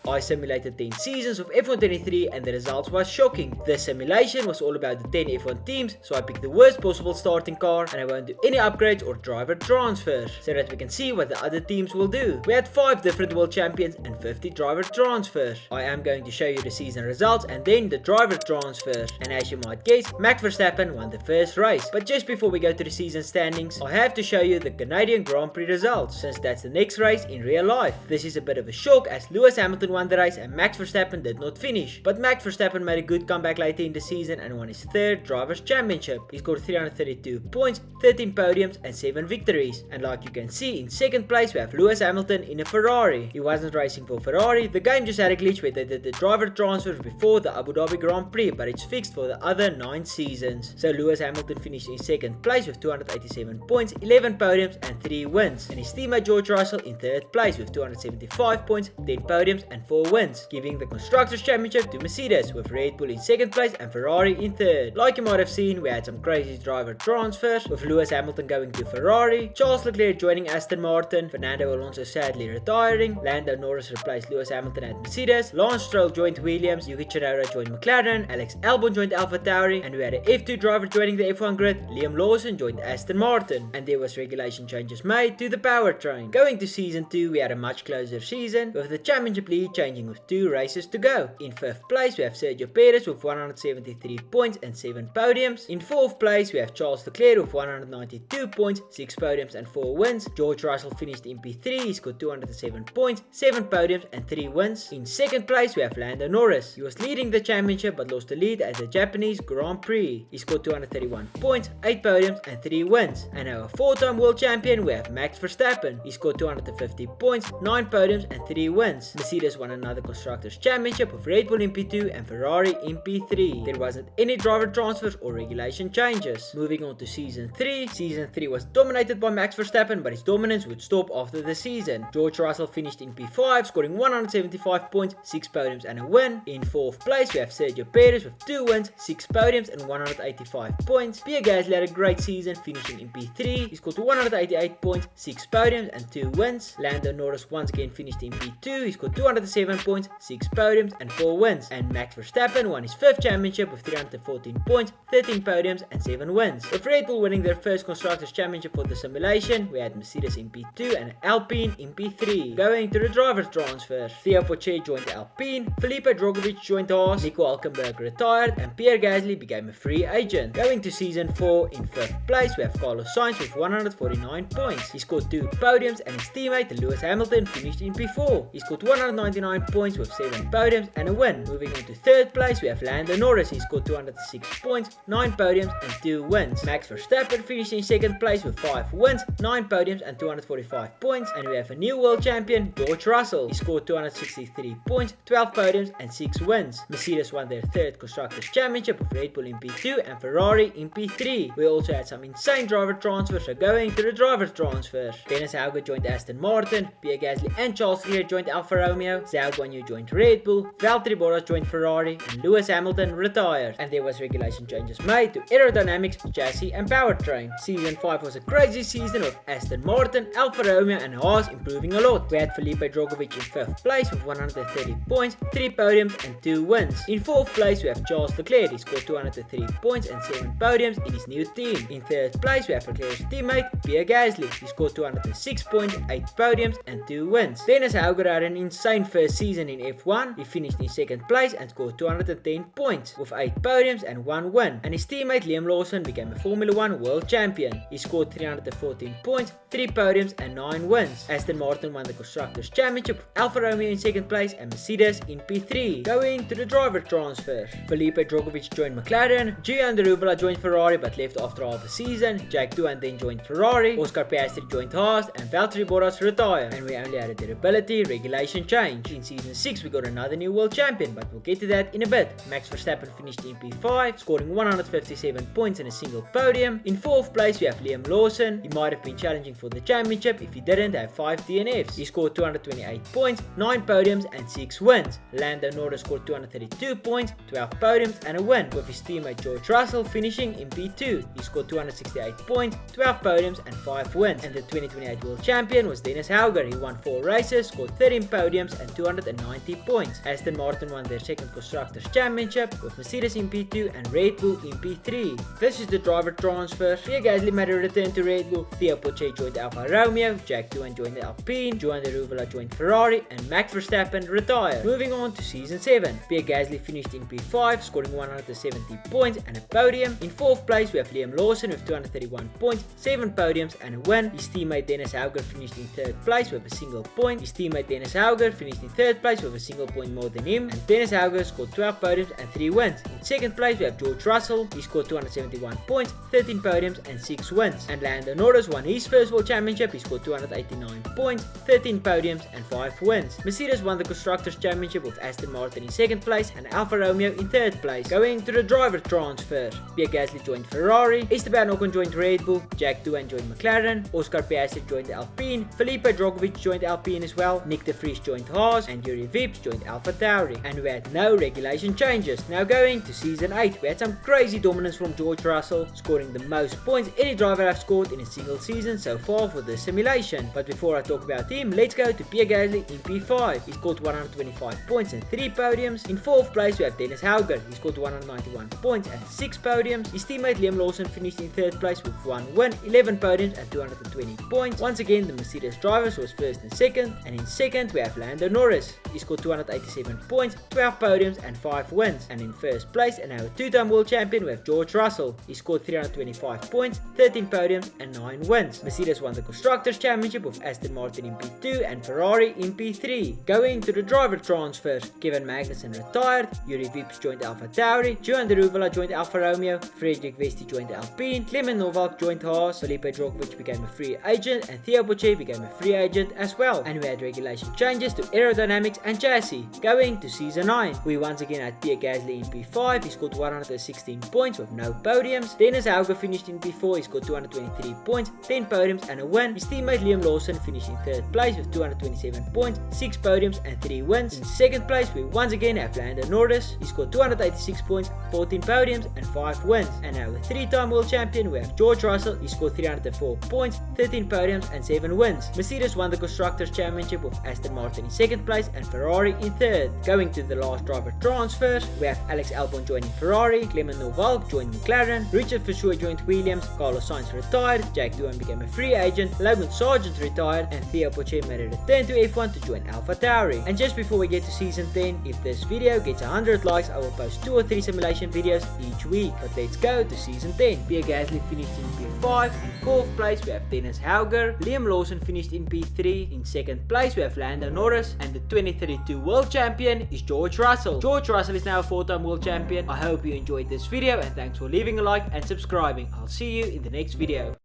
I simulated 10 seasons of F1 23 and the results was shocking. This simulation was all about the 10 F1 teams, so I picked the worst possible starting car and I won't do any upgrades or driver transfers, so that we can see what the other teams will do. We had 5 different world champions and 50 driver transfers. I am going to show you the season results and then the driver transfers. And as you might guess, Max Verstappen won the first race. But just before we go to the season standings, I have to show you the Canadian Grand Prix results, since that's the next race in real life. This is a bit of a shock as Lewis Hamilton won the race and Max Verstappen did not finish. But Max Verstappen made a good comeback later in the season and won his third Drivers' Championship. He scored 332 points, 13 podiums and 7 victories. And like you can see, in second place we have Lewis Hamilton in a Ferrari. He wasn't racing for Ferrari, the game just had a glitch where they did the driver transfers before the Abu Dhabi Grand Prix, but it's fixed for the other 9 seasons. So Lewis Hamilton finished in second place with 287 points, 11 podiums and 3 wins. And his teammate George Russell in third place with 275 points, 10 podiums and 4 wins, giving the Constructors' Championship to Mercedes, with Red Bull in second place and Ferrari in third. Like you might have seen, we had some crazy driver transfers, with Lewis Hamilton going to Ferrari, Charles Leclerc joining Aston Martin, Fernando Alonso sadly retiring, Lando Norris replaced Lewis Hamilton at Mercedes, Lance Stroll joined Williams, Yuki Tsunoda joined McLaren, Alex Albon joined AlphaTauri, and we had an F2 driver joining the F1 grid, Liam Lawson joined Aston Martin, and there was regulation changes made to the powertrain. Going to season 2, we had a much closer season, with the championship lead changing with 2 races to go. In 5th place we have Sergio Perez with 173 points and 7 podiums. In 4th place we have Charles Leclerc with 192 points, 6 podiums and 4 wins. George Russell finished in P3, he scored 207 points, 7 podiums and 3 wins. In 2nd place we have Lando Norris. He was leading the championship but lost the lead at the Japanese Grand Prix. He scored 231 points, 8 podiums and 3 wins. And our 4-time world champion we have Max Verstappen. He scored 250 points, 9 podiums and 3 wins. Mercedes won another Constructors' Championship with Red Bull in P2 and Ferrari in P3. There wasn't any driver transfers or regulation changes. Moving on to season 3. Season 3 was dominated by Max Verstappen, but his dominance would stop after the season. George Russell finished in P5, scoring 175 points, 6 podiums and a win. In 4th place we have Sergio Perez with 2 wins, 6 podiums and 185 points. Pierre Gasly had a great season, finishing in P3. He scored 188 points, 6 podiums and 2 wins. Lando Norris once again finished in P2. He scored 207 points, 6 podiums and 4 wins. And Max Verstappen won his 5th championship with 314 points, 13 podiums and 7 wins. With Red Bull winning their first Constructors' Championship for the simulation, we had Mercedes in P2 and Alpine in P3. Going to the driver transfers, Theo Pourchaire joined Alpine, Felipe Drugovich joined Haas, Nico Hülkenberg retired and Pierre Gasly became a free agent. Going to season 4, in 5th place we have Carlos Sainz with 149 points. He scored 2 podiums and his teammate Lewis Hamilton finished in P4. He scored 199 points with 7 podiums and a win. Moving on to 3rd place we have Lando Norris. He scored 206 points, 9 podiums and 2 wins. Max Verstappen finished in 2nd place with 5 wins, 9 podiums and 245 points. And we have a new world champion, George Russell. He scored 263 points, 12 podiums and 6 wins. Mercedes won their 3rd Constructors' Championship with Red Bull in P2 and Ferrari in P3. We also had some insane driver transfers, so going to the driver transfers. Dennis Hauger joined Aston Martin, Pierre Gasly and Charles Leclerc joined Alfa Romeo, Zhou Guanyu joined Red Bull, Valtteri Bottas joined Ferrari and Lewis Hamilton retired. And there was regulation changes made to aerodynamics, chassis and powertrain. Season 5 was a crazy season with Aston Martin, Alfa Romeo and Haas improving a lot. We had Felipe Drugovich in 5th place with 130 points, 3 podiums and 2 wins. In 4th place we have Charles Leclerc. He scored 203 points and 7 podiums in his new team. In 3rd place we have Leclerc's teammate Pierre Gasly. He scored 206 points, 8 podiums and 2 wins. Dennis Hauger had an insane first season in F1. He finished in 2nd place and scored 210 points with 8 podiums and 1 win. And his teammate Liam Lawson became a Formula 1 world champion. He scored 314 points, 3 podiums and 9 wins. Aston Martin won the Constructors' Championship with Alfa Romeo in 2nd place and Mercedes in P3. Going to the driver transfers, Felipe Drugovich joined McLaren, Gian Deruvela joined Ferrari but left after half a season, Jake Doohan then joined Ferrari, Oscar Piastri joined Haas and Valtteri Bottas retired. And we only had a durability regulation change. In season 6 we got another new world champion, but we'll get to that in a bit. Max Verstappen finished in P5, scoring 157 points and a single podium. In 4th place we have Liam Lawson. He might have been challenging for the championship if he didn't have 5 DNFs. He scored 228 points, 9 podiums and 6 wins. Lando Norris scored 232 points, 12 podiums and a win, with his teammate George Russell finishing in P2. He scored 268 points, 12 podiums and 5 wins. And the 2028 world champion was Dennis Hauger. He won 4 races, scored 13 podiums and 290 points. Aston Martin won their second Constructors' Championship with Mercedes in P2 and Red Bull in P3. This is the driver transfer. Pierre Gasly made a return to Red Bull, Theo Poche joined Alfa Romeo, Jack Doohan joined Alpine, Joan de Ruvela joined Ferrari, and Max Verstappen retired. Moving on to Season 7. Pierre Gasly finished in P5, scoring 170 points and a podium. In 4th place we have Liam Lawson with 231 points, 7 podiums and a win. His teammate Dennis Hauger finished in 3rd place with a single point. His teammate Dennis Hauger finished in 3rd place with a single point more than him, and Dennis Hauger scored 12 podiums and 3 wins. In 2nd place we have George Russell. He scored 271 points, 13 podiums and 6 wins. And Lando Norris won his first World Championship. He scored 289 points, 13 podiums and 5 wins. Mercedes won the Constructors' Championship with Aston Martin in 2nd place and Alfa Romeo in 3rd place. Going to the driver transfer. Pierre Gasly joined Ferrari, Esteban Ocon joined Red Bull, Jack Doohan joined McLaren, Oscar Piastri joined Alpine, Felipe Drugovich joined Alpine as well, Nick de Vries joined Haas, and Yuri Vips joined AlphaTauri. And we had no regulation changes. Now going to Season 8, we had some crazy dominance from George Russell, scoring the most points any driver has scored in a single season so far for this simulation. But before I talk about him, let's go to Pierre Gasly in P5. He scored 125 points and 3 podiums. In 4th place we have Dennis Hauger. He scored 191 points and 6 podiums. His teammate Liam Lawson finished in 3rd place with 1 win, 11 podiums and 220 points. Once again the Mercedes drivers was 1st and 2nd, and in 2nd we have Lando Norris. He scored 287 points, 12 podiums and 5 wins. And in 1st place, and our 2-time world champion, we have George Russell. He scored 325 points, 13 podiums and 9 wins. Mercedes won the Constructors' Championship with Aston Martin in P2 and Ferrari in P3. Going to the driver transfers, Kevin Magnussen retired, Yuri Vips joined AlphaTauri, Joan de Ruvela joined Alfa Romeo, Frederik Vesti joined Alpine, Clement Novalk joined Haas, Felipe Drugovich became a free agent, and Theo Poche became a free agent as well. And we had regulation changes to aerodynamics and chassis. Going to Season 9, we once again had Pierre Gasly in P5. He scored 116 points with no podiums. Dennis Hauger finished in P4. He scored 223 points, 10 podiums and a win. His teammate Liam Lawson finished in 3rd place with 227 points, 6 podiums and 3 wins. In 2nd place we once again have Lando Norris. He scored 286 points, 14 podiums and 5 wins. And now a 3-time world champion we have George Russell. He scored 304 points, 13 podiums and 7 wins. Mercedes won the Constructors' Championship with Aston Martin in 2nd place and Ferrari in 3rd. Going to the last driver transfers, we have Alex Albon joining Ferrari, Clement Novalk joined McLaren, Richard Verschoor joined Williams, Carlos Sainz retired, Jack Doohan became a free agent, Logan Sargent retired, and Theo Poche made a return to F1 to join AlphaTauri. And just before we get to Season 10, if this video gets 100 likes, I will post 2 or 3 simulation videos each week. But let's go to Season 10. Pierre Gasly finished in P5. In 4th place we have Dennis Hauger, Liam Lawson finished in P3. In 2nd place we have Lando Norris, and the 2032 world champion is George Russell. George Russell is now a 4-time world champion. I hope you enjoyed this video, and thanks for leaving a like and subscribing. I'll see you in the next video.